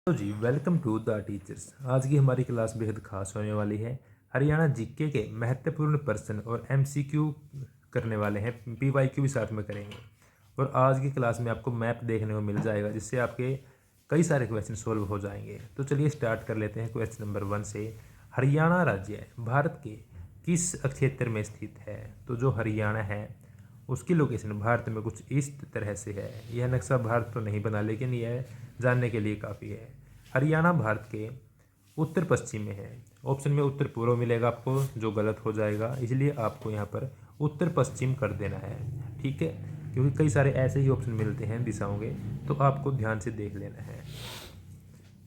तो जी welcome to the teachers. आज की हमारी क्लास बेहद खास होने वाली है। हरियाणा जीके के महत्वपूर्ण प्रश्न और एमसीक्यू करने वाले हैं, पीवाईक्यू भी साथ में करेंगे। और आज की क्लास में आपको मैप देखने को मिल जाएगा जिससे आपके कई सारे क्वेश्चन सोल्व हो जाएंगे। तो चलिए स्टार्ट कर लेते हैं क्वेश्चन नंबर 1 से। हरियाणा राज्य भारत के किस क्षेत्र में स्थित है? तो जो हरियाणा है उसकी लोकेशन भारत में कुछ इस तरह से है। यह नक्शा भारत तो नहीं बना, लेकिन यह जानने के लिए काफ़ी है। हरियाणा भारत के उत्तर पश्चिम में है। ऑप्शन में उत्तर पूर्व मिलेगा आपको, जो गलत हो जाएगा, इसलिए आपको यहाँ पर उत्तर पश्चिम कर देना है। ठीक है, क्योंकि कई सारे ऐसे ही ऑप्शन मिलते हैं दिशाओं के, तो आपको ध्यान से देख लेना है।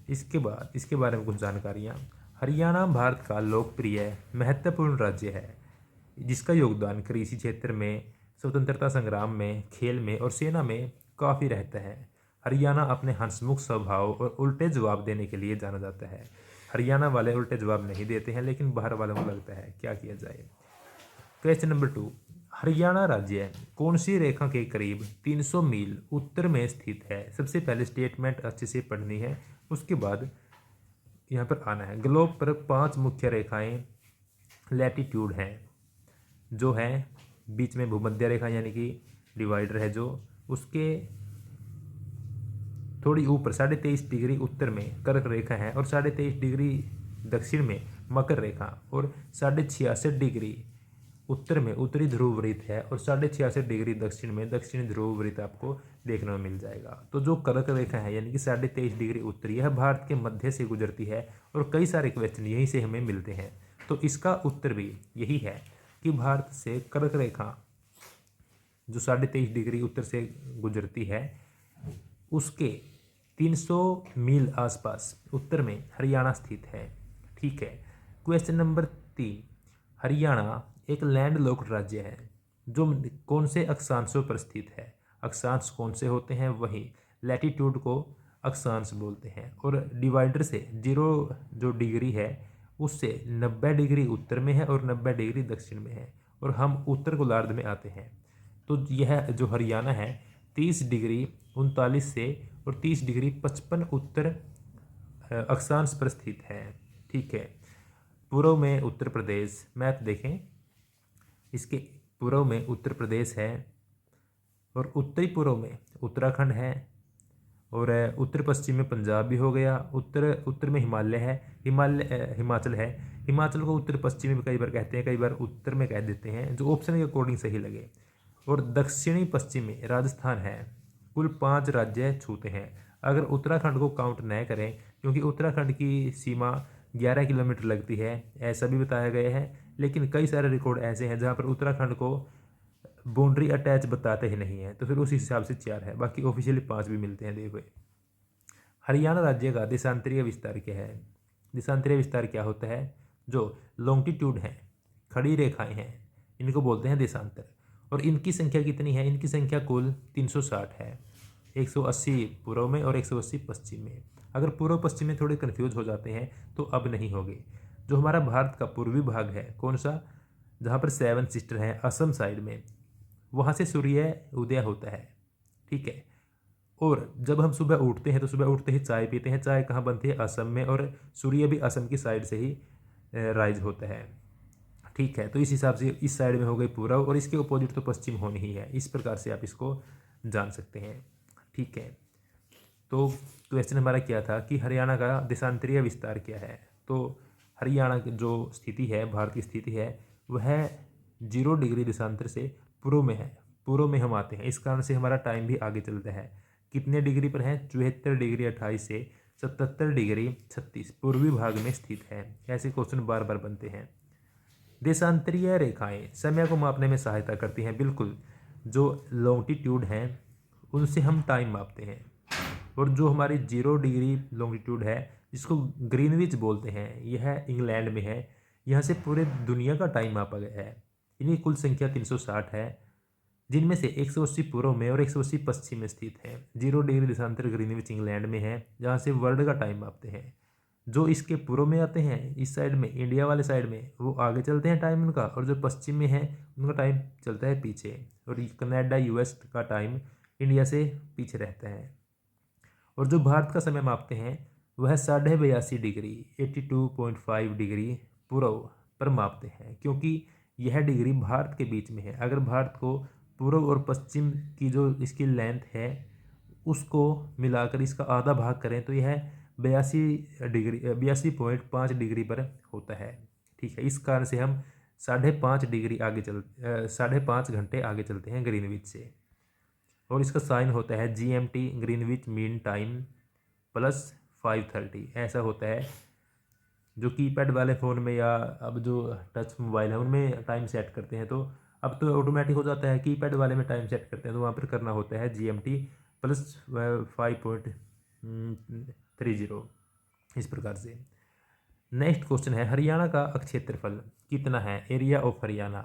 इसके बाद इसके बारे में कुछ जानकारियाँ। हरियाणा भारत का लोकप्रिय महत्वपूर्ण राज्य है जिसका योगदान कृषि क्षेत्र में, स्वतंत्रता संग्राम में, खेल में और सेना में काफ़ी रहता है। हरियाणा अपने हंसमुख स्वभाव और उल्टे जवाब देने के लिए जाना जाता है। हरियाणा वाले उल्टे जवाब नहीं देते हैं, लेकिन बाहर वालों को लगता है, क्या किया जाए। Question number 2। हरियाणा राज्य कौन सी रेखा के करीब 300 मील उत्तर में स्थित है? सबसे पहले स्टेटमेंट अच्छे से पढ़नी है, उसके बाद यहाँ पर आना है। ग्लोब पर 5 मुख्य रेखाएं लैटिट्यूड हैं, जो है बीच में भूमध्य रेखा यानी कि डिवाइडर है, जो उसके थोड़ी ऊपर 23.5 डिग्री उत्तर में कर्क रेखा है और 23.5 डिग्री दक्षिण में मकर रेखा और 66.5 डिग्री उत्तर में उत्तरी ध्रुव वृत्त है और 66.5 डिग्री दक्षिण में दक्षिणी ध्रुव वृत्त आपको देखने को मिल जाएगा। तो जो कर्क रेखा है यानी कि 23.5 डिग्री उत्तरी, यह भारत के मध्य से गुजरती है और कई सारे क्वेश्चन यहीं से हमें मिलते हैं। तो इसका उत्तर भी यही है कि भारत से कर्क रेखा जो 23.5 डिग्री उत्तर से गुजरती है, उसके 300 मील आसपास उत्तर में हरियाणा स्थित है। ठीक है। Question number 3। हरियाणा एक लैंडलॉक्ड राज्य है जो कौन से अक्षांशों पर स्थित है? अक्षांश कौन से होते हैं? वही लैटिट्यूड को अक्षांश बोलते हैं। और डिवाइडर से 0 जो डिग्री है उससे 90 डिग्री उत्तर में है और 90 डिग्री दक्षिण में है, और हम उत्तर गोलार्ध में आते हैं। तो यह जो हरियाणा है 30 डिग्री 39 से और 30 डिग्री 55 उत्तर अक्षांश पर स्थित है। ठीक है। पूर्व में उत्तर प्रदेश, मैप देखें, इसके पूर्व में उत्तर प्रदेश है और उत्तरी पूर्व में उत्तराखंड है और उत्तर पश्चिम में पंजाब भी हो गया। उत्तर उत्तर में हिमालय है, हिमाचल है। हिमाचल को उत्तर पश्चिम में कई बार कहते हैं, कई बार उत्तर में कह देते हैं, जो ऑप्शन के अकॉर्डिंग सही लगे। और दक्षिणी पश्चिम में राजस्थान है। कुल 5 राज्य छूते हैं अगर उत्तराखंड को काउंट न करें, क्योंकि उत्तराखंड की सीमा 11 किलोमीटर लगती है, ऐसा भी बताया गया है। लेकिन कई सारे रिकॉर्ड ऐसे हैं जहाँ पर उत्तराखंड को बाउंड्री अटैच बताते ही नहीं है, तो फिर उस हिसाब से 4 है, बाकी ऑफिशियली 5 भी मिलते हैं। देखो, हरियाणा राज्य का देशांतरीय विस्तार क्या है? देशांतरीय विस्तार क्या होता है? जो लॉन्गिट्यूड है, खड़ी रेखाएं हैं, इनको बोलते हैं देशांतर। और इनकी संख्या कितनी है? इनकी संख्या कुल 360 है। 180 पूर्व में और 180 पश्चिम में। अगर पूर्व पश्चिम में थोड़े कन्फ्यूज हो जाते हैं तो अब नहीं होगे। जो हमारा भारत का पूर्वी भाग है, कौन सा? जहाँ पर 7 सिस्टर है, असम साइड में, वहाँ से सूर्य उदय होता है। ठीक है। और जब हम सुबह उठते हैं तो सुबह उठते ही चाय पीते हैं। चाय कहाँ बनती है? असम में, और सूर्य भी असम की साइड से ही राइज होता है। ठीक है। तो इस हिसाब से इस साइड में हो गई पूर्व और इसके अपोजिट तो पश्चिम होनी ही है। इस प्रकार से आप इसको जान सकते हैं। ठीक है। तो क्वेश्चन हमारा क्या था कि हरियाणा का देशांतरीय विस्तार क्या है? तो हरियाणा की जो स्थिति है, भारत की स्थिति है, वह 0 डिग्री देशांतर से पूर्व में है। पूर्व में हम आते हैं, इस कारण से हमारा टाइम भी आगे चलता है। कितने डिग्री पर है? 74 डिग्री 28 से 77 डिग्री 36 पूर्वी भाग में स्थित है। ऐसे क्वेश्चन बार बार बनते हैं। देशांतरीय रेखाएं समय को मापने में सहायता करती हैं। बिल्कुल, जो लॉन्गिट्यूड हैं उनसे हम टाइम मापते हैं। और जो हमारी 0 डिग्री लॉन्गिट्यूड है, जिसको ग्रीनविच बोलते हैं, यह इंग्लैंड में है। यहाँ से पूरे दुनिया का टाइम मापा गया है। इनकी कुल संख्या 360 है, जिनमें से 180 पूर्व में और 180 पश्चिम में स्थित है। 0 डिग्री देशांतर ग्रीनविच इंग्लैंड में है, जहाँ से वर्ल्ड का टाइम मापते हैं। जो इसके पूर्व में आते हैं, इस साइड में, इंडिया वाले साइड में, वो आगे चलते हैं टाइम उनका, और जो पश्चिम में है उनका टाइम चलता है पीछे। और कनाडा यूएस का टाइम इंडिया से पीछे रहता है। और जो भारत का समय मापते हैं वह 82.5 डिग्री 82.5 डिग्री पूर्व पर मापते हैं, क्योंकि यह डिग्री भारत के बीच में है। अगर भारत को पूर्व और पश्चिम की जो इसकी लेंथ है उसको मिलाकर इसका आधा भाग करें तो यह 82.5 डिग्री पर होता है। ठीक है, इस कारण से हम 5.5 डिग्री आगे 5.5 घंटे आगे चलते हैं ग्रीनविच से। और इसका साइन होता है GMT, Greenwich mean time plus 5:30 ऐसा होता है। जो कीपैड वाले फ़ोन में या अब जो टच मोबाइल है उनमें टाइम सेट करते हैं, तो अब तो ऑटोमेटिक हो जाता है। कीपैड वाले में टाइम सेट करते हैं तो वहाँ पर करना होता है GMT प्लस 5.30 इस प्रकार से। नेक्स्ट क्वेश्चन है, हरियाणा का क्षेत्रफल कितना है? एरिया ऑफ हरियाणा,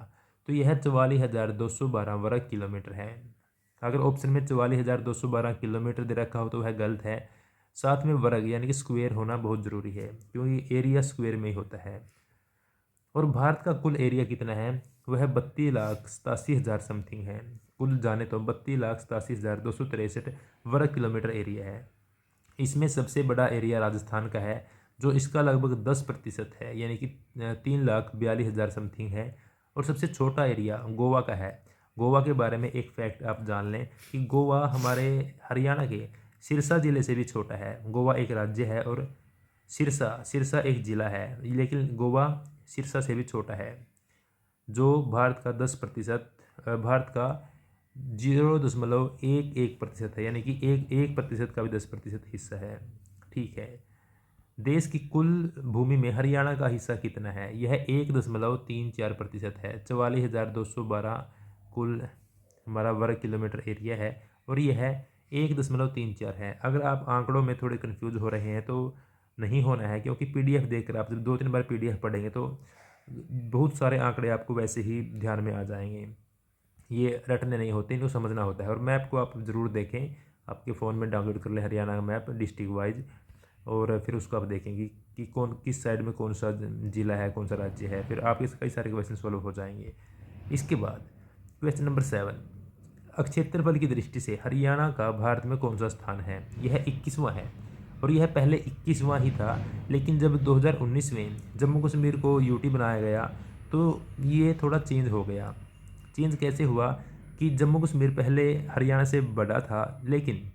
तो यह 44,212 वर्ग किलोमीटर है। अगर ऑप्शन में 44,212 किलोमीटर दे रखा हो तो वह गलत है। साथ में वर्ग यानी कि स्क्वायर होना बहुत ज़रूरी है, क्योंकि एरिया स्क्वायर में ही होता है। और भारत का कुल एरिया कितना है? वह 32,87,000 समथिंग है। कुल जाने तो 32,87,263 वर्ग किलोमीटर एरिया है। इसमें सबसे बड़ा एरिया राजस्थान का है, जो इसका लगभग 10% है, यानी कि 3,42,000 समथिंग है। और सबसे छोटा एरिया गोवा का है। गोवा के बारे में एक फैक्ट आप जान लें कि गोवा हमारे हरियाणा के सिरसा ज़िले से भी छोटा है। गोवा एक राज्य है और सिरसा एक ज़िला है, लेकिन गोवा सिरसा से भी छोटा है। जो भारत का 10%, भारत का 0.11% है, यानी कि 1% का भी 10% हिस्सा है। ठीक है, देश की कुल भूमि में हरियाणा का हिस्सा कितना है? यह 1.34% है। 44,212 कुल हमारा वर्ग किलोमीटर एरिया है और यह 1.34 है। अगर आप आंकड़ों में थोड़े कन्फ्यूज हो रहे हैं तो नहीं होना है, क्योंकि PDF देखकर आप जब 2-3 बार PDF पढ़ेंगे तो बहुत सारे आंकड़े आपको वैसे ही ध्यान में आ जाएंगे। ये रटने नहीं होते, इनको समझना होता है। और मैप को आप ज़रूर देखें, आपके फ़ोन में डाउनलोड कर लें हरियाणा का मैप डिस्ट्रिक्ट वाइज, और फिर उसको आप देखेंगे कि कौन किस साइड में कौन सा ज़िला है, कौन सा राज्य है। फिर आपके कई सारे क्वेश्चन सॉल्व हो जाएंगे। इसके बाद क्वेश्चन नंबर 7, क्षेत्रफल की दृष्टि से हरियाणा का भारत में कौन सा स्थान है? यह 21वां है और यह पहले 21वां ही था, लेकिन जब 2019 में जम्मू कश्मीर को UT बनाया गया तो ये थोड़ा चेंज हो गया। चेंज कैसे हुआ कि जम्मू कश्मीर पहले हरियाणा से बड़ा था, लेकिन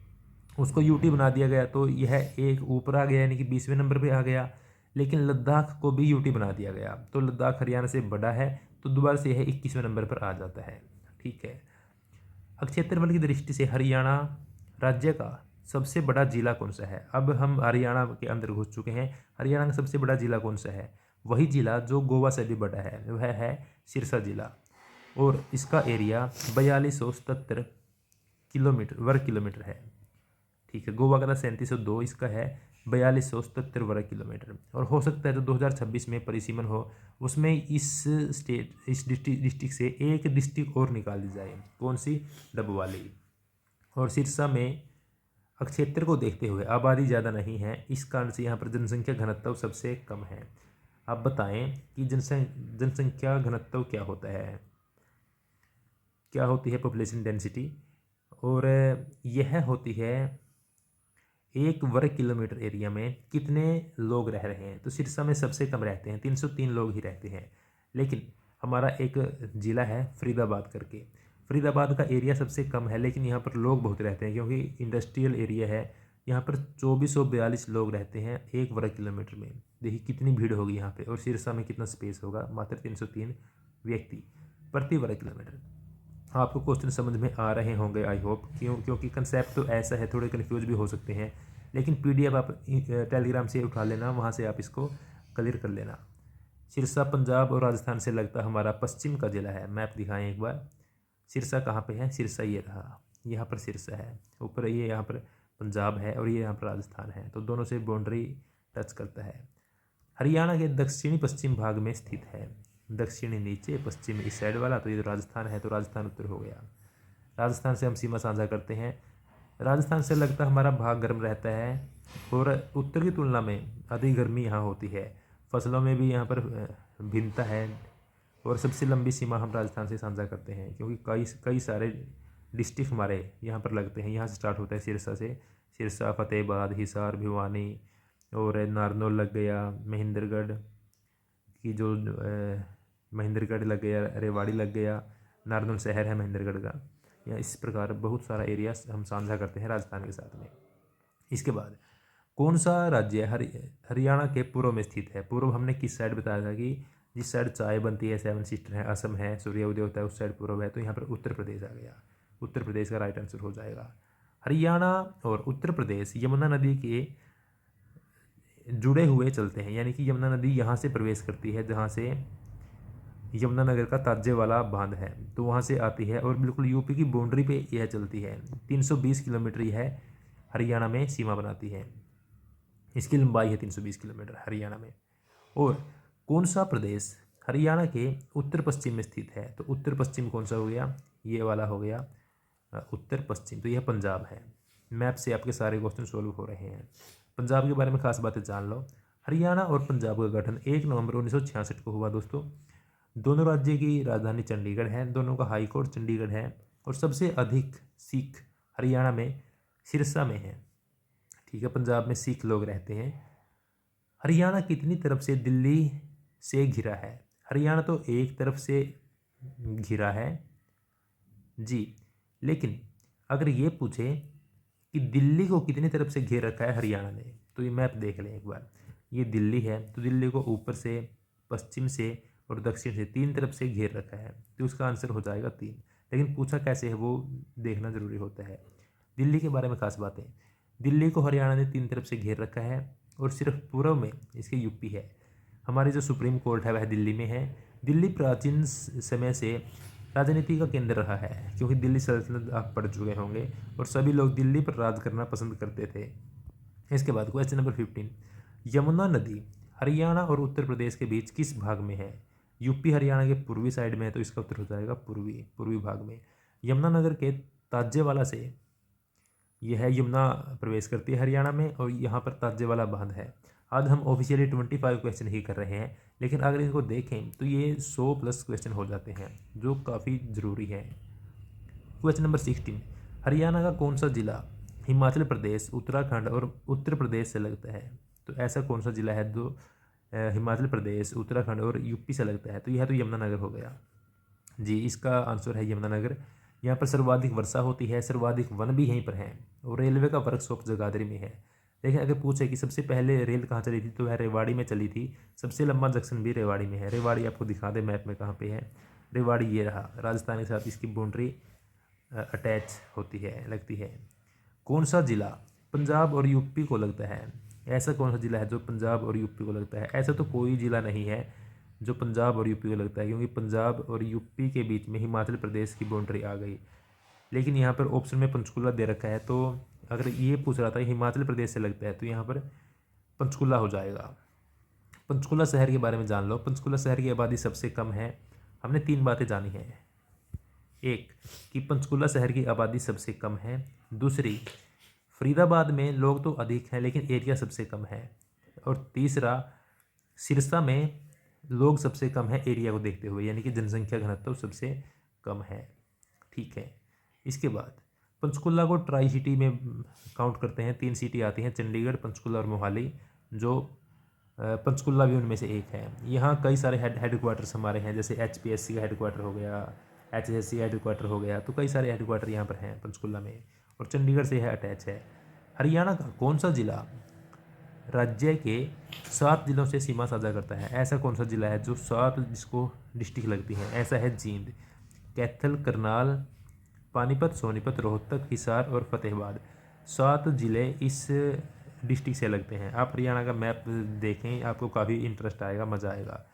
उसको UT बना दिया गया तो यह एक ऊपर आ गया, यानी कि 20वें नंबर पे आ गया। लेकिन लद्दाख को भी UT बना दिया गया तो लद्दाख हरियाणा से बड़ा है, तो दोबारा से यह 21वें नंबर पर आ जाता है। ठीक है, क्षेत्रफल की दृष्टि से हरियाणा राज्य का सबसे बड़ा जिला कौन सा है? अब हम हरियाणा के अंदर घुस चुके हैं। हरियाणा का सबसे बड़ा जिला कौन सा है? वही जिला जो गोवा से भी बड़ा है, वह है सिरसा जिला। और इसका एरिया 4277 वर्ग किलोमीटर है। ठीक है, गोवा का था 3702, इसका है 4277 वर्ग किलोमीटर। और हो सकता है तो 2026 में परिसीमन हो, उसमें इस डिस्ट्रिक्ट से एक डिस्ट्रिक्ट और निकाल दी जाए। कौन सी? डबवाली। और सिरसा में क्षेत्र को देखते हुए आबादी ज़्यादा नहीं है, इस कारण से यहाँ पर जनसंख्या घनत्व सबसे कम है। आप बताएं कि जनसंख्या घनत्व क्या होता है, क्या होती है पॉपुलेशन डेंसिटी? और यह होती है 1 वर्ग किलोमीटर एरिया में कितने लोग रह रहे हैं। तो सिरसा में सबसे कम रहते हैं, 303 लोग ही रहते हैं। लेकिन हमारा एक ज़िला है फरीदाबाद करके, फरीदाबाद का एरिया सबसे कम है, लेकिन यहाँ पर लोग बहुत रहते हैं क्योंकि इंडस्ट्रियल एरिया है। यहाँ पर 2442 लोग रहते हैं 1 वर्ग किलोमीटर में। देखिए कितनी भीड़ होगी यहाँ पे। और सिरसा में कितना स्पेस होगा? मात्र 303 व्यक्ति प्रति वर्ग किलोमीटर। आपको क्वेश्चन समझ में आ रहे होंगे आई होप, क्योंकि कंसेप्ट तो ऐसा है, थोड़े कन्फ्यूज भी हो सकते हैं, लेकिन PDF आप टेलीग्राम से उठा लेना, वहाँ से आप इसको क्लियर कर लेना। सिरसा पंजाब और राजस्थान से लगता हमारा पश्चिम का जिला है। मैप दिखाएं एक बार, सिरसा कहाँ पे है? सिरसा ये रहा, यहाँ पर सिरसा है, ऊपर ये यहाँ पर पंजाब है और ये यहाँ पर राजस्थान है, तो दोनों से बाउंड्री टच करता है। हरियाणा के दक्षिणी पश्चिम भाग में स्थित है। दक्षिणी नीचे, पश्चिम इस साइड वाला, तो ये राजस्थान है, तो राजस्थान उत्तर हो गया। राजस्थान से हम सीमा साझा करते हैं। राजस्थान से लगता हमारा भाग गर्म रहता है और उत्तर की तुलना में अधिक गर्मी यहाँ होती है। फसलों में भी यहाँ पर भिन्नता है। और सबसे लंबी सीमा हम राजस्थान से साझा करते हैं, क्योंकि कई सारे डिस्ट्रिक्ट हमारे यहाँ पर लगते हैं। यहाँ से स्टार्ट होता है सिरसा से, सिरसा, फतेहाबाद, हिसार, भिवानी, और नारनौल लग गया, महेंद्रगढ़ की जो महेंद्रगढ़ लग गया, रेवाड़ी लग गया, नारनौल शहर है महेंद्रगढ़ का। या इस प्रकार बहुत सारा एरिया हम साझा करते हैं राजस्थान के साथ में। इसके बाद कौन सा राज्य हरियाणा के पूर्व में स्थित है? पूर्व हमने किस साइड बताया था कि जिस साइड चाय बनती है, सेवन सिस्टर है, असम है, सूर्य उदय होता है, उस साइड पूर्व है। तो यहाँ पर उत्तर प्रदेश आ गया। उत्तर प्रदेश का राइट आंसर हो जाएगा। हरियाणा और उत्तर प्रदेश यमुना नदी के जुड़े हुए चलते हैं, यानी कि यमुना नदी यहाँ से प्रवेश करती है, जहाँ से यमुनानगर का ताजे वाला बांध है, तो वहाँ से आती है और बिल्कुल यूपी की बाउंड्री पे यह चलती है। 320 किलोमीटर यह हरियाणा में सीमा बनाती है। इसकी लंबाई है 320 किलोमीटर हरियाणा में। और कौन सा प्रदेश हरियाणा के उत्तर पश्चिम में स्थित है? तो उत्तर पश्चिम कौन सा हो गया? ये वाला हो गया उत्तर पश्चिम। तो यह पंजाब है। मैप से आपके सारे क्वेश्चन सोल्व हो रहे हैं। पंजाब के बारे में खास बातें जान लो। हरियाणा और पंजाब का गठन 1 नवंबर 1966 को हुआ दोस्तों। दोनों राज्य की राजधानी चंडीगढ़ है, दोनों का हाई कोर्ट चंडीगढ़ है, और सबसे अधिक सिख हरियाणा में सिरसा में है। ठीक है, पंजाब में सिख लोग रहते हैं। हरियाणा कितनी तरफ से दिल्ली से घिरा है? हरियाणा तो एक तरफ से घिरा है जी, लेकिन अगर ये पूछे कि दिल्ली को कितनी तरफ से घेर रखा है हरियाणा ने, तो ये मैप देख लें एक बार। ये दिल्ली है, तो दिल्ली को ऊपर से, पश्चिम से और दक्षिण से 3 तरफ से घेर रखा है, तो उसका आंसर हो जाएगा 3। लेकिन पूछा कैसे है वो देखना जरूरी होता है। दिल्ली के बारे में खास बातें। दिल्ली को हरियाणा ने 3 तरफ से घेर रखा है और सिर्फ पूर्व में इसके यूपी है। हमारी जो सुप्रीम कोर्ट है वह दिल्ली में है। दिल्ली प्राचीन समय से राजनीति का केंद्र रहा है, क्योंकि दिल्ली सल्तनत आप पढ़ चुके होंगे और सभी लोग दिल्ली पर राज करना पसंद करते थे। इसके बाद क्वेश्चन नंबर 15, यमुना नदी हरियाणा और उत्तर प्रदेश के बीच किस भाग में है? यूपी हरियाणा के पूर्वी साइड में है, तो इसका उत्तर हो जाएगा पूर्वी भाग में। यमुनानगर के ताजेवाला से यह यमुना प्रवेश करती है हरियाणा में, और यहाँ पर ताजेवाला बांध है। आज हम ऑफिशियली 25 क्वेश्चन ही कर रहे हैं, लेकिन अगर इनको देखें तो ये 100+ क्वेश्चन हो जाते हैं, जो काफ़ी ज़रूरी है। क्वेश्चन नंबर 16, हरियाणा का कौन सा जिला हिमाचल प्रदेश, उत्तराखंड और उत्तर प्रदेश से लगता है? तो ऐसा कौन सा जिला है जो हिमाचल प्रदेश, उत्तराखंड और यूपी से लगता है? तो यह तो यमुनानगर हो गया जी। इसका आंसर है यमुनानगर। यहाँ पर सर्वाधिक वर्षा होती है, सर्वाधिक वन भी यहीं पर हैं, और रेलवे का वर्कशॉप जगाधरी में है। लेकिन अगर पूछे कि सबसे पहले रेल कहाँ चली थी, तो वह रेवाड़ी में चली थी। सबसे लंबा जंक्शन भी रेवाड़ी में है। रेवाड़ी आपको दिखा दे मैप में कहाँ पे है। रेवाड़ी ये रहा, राजस्थान के साथ इसकी बाउंड्री अटैच होती है, लगती है। कौन सा जिला पंजाब और यूपी को लगता है? ऐसा कौन सा जिला है जो पंजाब और यूपी को लगता है? ऐसा तो कोई जिला नहीं है जो पंजाब और यूपी को लगता है, क्योंकि पंजाब और यूपी के बीच में हिमाचल प्रदेश की बाउंड्री आ गई। लेकिन यहाँ पर ऑप्शन में पंचकुला दे रखा है, तो अगर ये पूछ रहा था हिमाचल प्रदेश से लगता है, तो यहाँ पर पंचकुला हो जाएगा। पंचकुला शहर के बारे में जान लो। पंचकुला शहर की आबादी सबसे कम है। हमने 3 बातें जानी हैं। एक कि पंचकुला शहर की आबादी सबसे कम है। दूसरी, फरीदाबाद में लोग तो अधिक हैं लेकिन एरिया सबसे कम है। और तीसरा, सिरसा में लोग सबसे कम है एरिया को देखते हुए, यानी कि जनसंख्या घनत्व सबसे कम है। ठीक है, इसके बाद पंचकुला को ट्राई सिटी में काउंट करते हैं। 3 सिटी आती हैं, चंडीगढ़, पंचकुला और मोहाली, जो पंचकुला भी उनमें से एक है। यहाँ कई सारे हेडक्वार्टर्स हमारे हैं, जैसे HPSC का हेडक्वार्टर हो गया, HSC का हेडक्वार्टर हो गया, तो कई सारे हेडक्वार्टर यहाँ पर हैं पंचकुला में, और चंडीगढ़ से यह अटैच है। हरियाणा का कौन सा जिला राज्य के 7 जिलों से सीमा साझा करता है? ऐसा कौन सा जिला है जो 7 जिसको डिस्ट्रिक्ट लगती हैं? ऐसा है जींद, कैथल, करनाल, पानीपत, सोनीपत, रोहतक, हिसार और फतेहाबाद। 7 जिले इस डिस्ट्रिक्ट से लगते हैं। आप हरियाणा का मैप देखें, आपको काफ़ी इंटरेस्ट आएगा, मज़ा आएगा।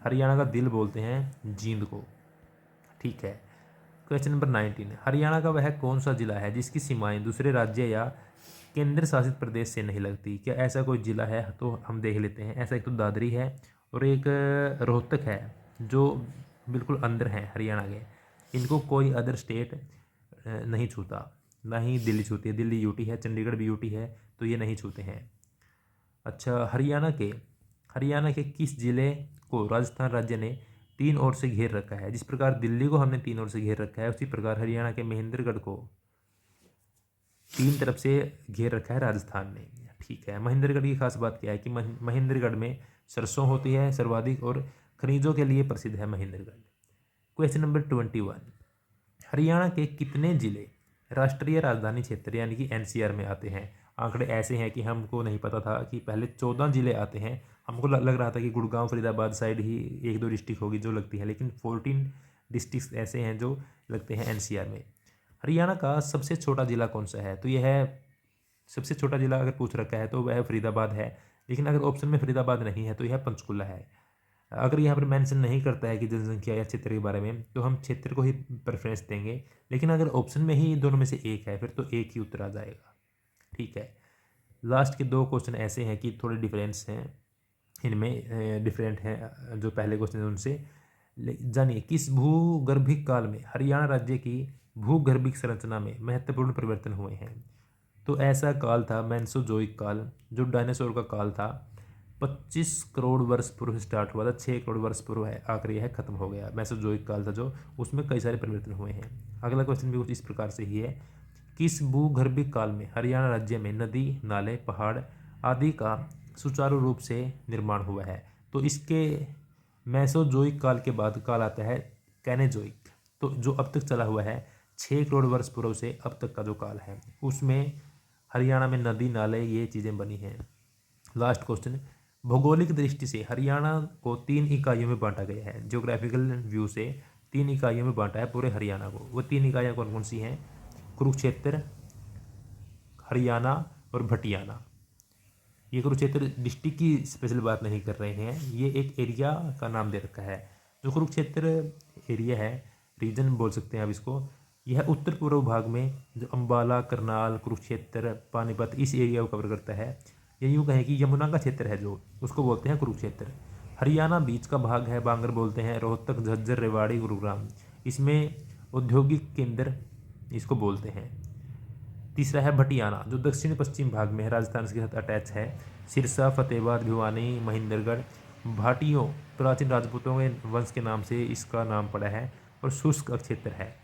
हरियाणा का दिल बोलते हैं जींद को। ठीक है, क्वेश्चन नंबर 19, हरियाणा का वह कौन सा जिला है जिसकी सीमाएं दूसरे राज्य या केंद्र शासित प्रदेश से नहीं लगती? क्या ऐसा कोई जिला है? तो हम देख लेते हैं। ऐसा एक तो दादरी है और एक रोहतक है, जो बिल्कुल अंदर है हरियाणा के। इनको कोई अदर स्टेट नहीं छूता, ना ही दिल्ली छूती है। दिल्ली यूटी है, चंडीगढ़ भी यूटी है, तो ये नहीं छूते हैं। अच्छा, हरियाणा के किस जिले को राजस्थान राज्य ने 3 ओर से घेर रखा है? जिस प्रकार दिल्ली को हमने 3 ओर से घेर रखा है, उसी प्रकार हरियाणा के महेंद्रगढ़ को 3 तरफ से घेर रखा है राजस्थान ने। ठीक है। महेंद्रगढ़ की खास बात क्या है कि महेंद्रगढ़ में सरसों होती है सर्वाधिक और खनिजों के लिए प्रसिद्ध है महेंद्रगढ़। क्वेश्चन नंबर 21, हरियाणा के कितने जिले राष्ट्रीय राजधानी क्षेत्र यानी कि एनसीआर में आते हैं? आंकड़े ऐसे हैं कि हमको नहीं पता था कि पहले 14 जिले आते हैं। हमको लग रहा था कि गुड़गांव फरीदाबाद साइड ही एक दो डिस्ट्रिक्ट होगी जो लगती है, लेकिन 14 डिस्ट्रिक्ट ऐसे हैं जो लगते हैं एनसीआर में। हरियाणा का सबसे छोटा जिला कौन सा है? तो यह है, सबसे छोटा जिला अगर पूछ रखा है तो वह फरीदाबाद है, लेकिन अगर ऑप्शन में फरीदाबाद नहीं है तो यह पंचकुला है। अगर यहाँ पर मेंशन नहीं करता है कि जनसंख्या या क्षेत्र के बारे में तो हम क्षेत्र को ही प्रेफरेंस देंगे, लेकिन अगर ऑप्शन में ही दोनों में से एक है फिर तो एक ही उत्तर आ जाएगा। ठीक है। लास्ट के दो क्वेश्चन ऐसे हैं कि थोड़े डिफरेंस हैं इनमें, डिफरेंट हैं जो पहले क्वेश्चन है उनसे। जानिए, किस भूगर्भिक काल में हरियाणा राज्य की भूगर्भिक संरचना में महत्वपूर्ण परिवर्तन हुए हैं? तो ऐसा काल था मेंसोजोइक काल, जो डायनासोर का काल था। 25 करोड़ वर्ष पूर्व स्टार्ट हुआ था, 6 करोड़ वर्ष पूर्व है आखिरी है ख़त्म हो गया। मेसोजोइक काल था जो, उसमें कई सारे परिवर्तन हुए हैं। अगला क्वेश्चन भी कुछ इस प्रकार से ही है, किस भूगर्भिक काल में हरियाणा राज्य में नदी नाले पहाड़ आदि का सुचारू रूप से निर्माण हुआ है? तो इसके मेसोजोइक काल के बाद काल आता है कैनेजोइक। तो जो अब तक चला हुआ है 6 करोड़ वर्ष पूर्व से अब तक का जो काल है उसमें हरियाणा में नदी नाले ये चीज़ें बनी हैं। लास्ट क्वेश्चन, भौगोलिक दृष्टि से हरियाणा को 3 इकाइयों में बांटा गया है। ज्योग्राफिकल व्यू से 3 इकाइयों में बांटा है पूरे हरियाणा को। वो 3 इकाइयाँ कौन कौन सी हैं? कुरुक्षेत्र, हरियाणा और भटियाना। ये कुरुक्षेत्र डिस्ट्रिक्ट की स्पेशल बात नहीं कर रहे हैं, ये एक एरिया का नाम दे रखा है। जो कुरुक्षेत्र एरिया है, रीजन बोल सकते हैं आप इसको, यह उत्तर पूर्व भाग में जो अम्बाला करनाल कुरुक्षेत्र पानीपत इस एरिया को कवर करता है। ये यूँ कहें कि यमुना का क्षेत्र है जो, उसको बोलते हैं कुरुक्षेत्र। हरियाणा बीच का भाग है, बांगर बोलते हैं, रोहतक झज्जर रेवाड़ी गुरुग्राम, इसमें औद्योगिक केंद्र इसको बोलते हैं। तीसरा है भटियाना जो दक्षिण पश्चिम भाग में है, राजस्थान के साथ अटैच है। सिरसा फतेहाबाद भिवानी महेंद्रगढ़ भाटियों प्राचीन राजपूतों के वंश के नाम से इसका नाम पड़ा है और शुष्क क्षेत्र है।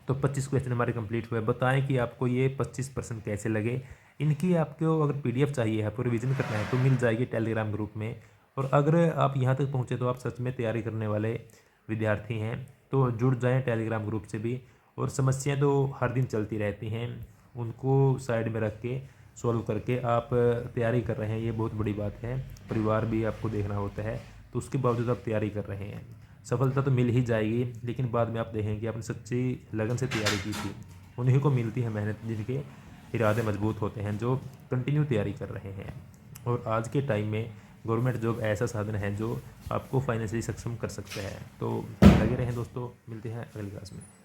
तो 25 क्वेश्चन हमारे कंप्लीट हुए। बताएं कि आपको ये 25% कैसे लगे। इनकी आपको अगर पीडीएफ चाहिए है, पूरी रिवीजन करना है तो मिल जाएगी टेलीग्राम ग्रुप में। और अगर आप यहाँ तक पहुँचे तो आप सच में तैयारी करने वाले विद्यार्थी हैं तो जुड़ जाएं टेलीग्राम ग्रुप से भी। और समस्याएं तो हर दिन चलती रहती हैं, उनको साइड में रख के सॉल्व करके आप तैयारी कर रहे हैं, ये बहुत बड़ी बात है। परिवार भी आपको देखना होता है, तो उसके बावजूद आप तैयारी कर रहे हैं। सफलता तो मिल ही जाएगी, लेकिन बाद में आप देखेंगे आपने सच्ची लगन से तैयारी की थी, उन्हीं को मिलती है मेहनत, जिनके इरादे मजबूत होते हैं, जो कंटिन्यू तैयारी कर रहे हैं। और आज के टाइम में गवर्नमेंट जॉब ऐसा साधन है जो आपको फाइनेंशियली सक्षम कर सकता है। तो लगे रहें दोस्तों, मिलते हैं अगली क्लास में।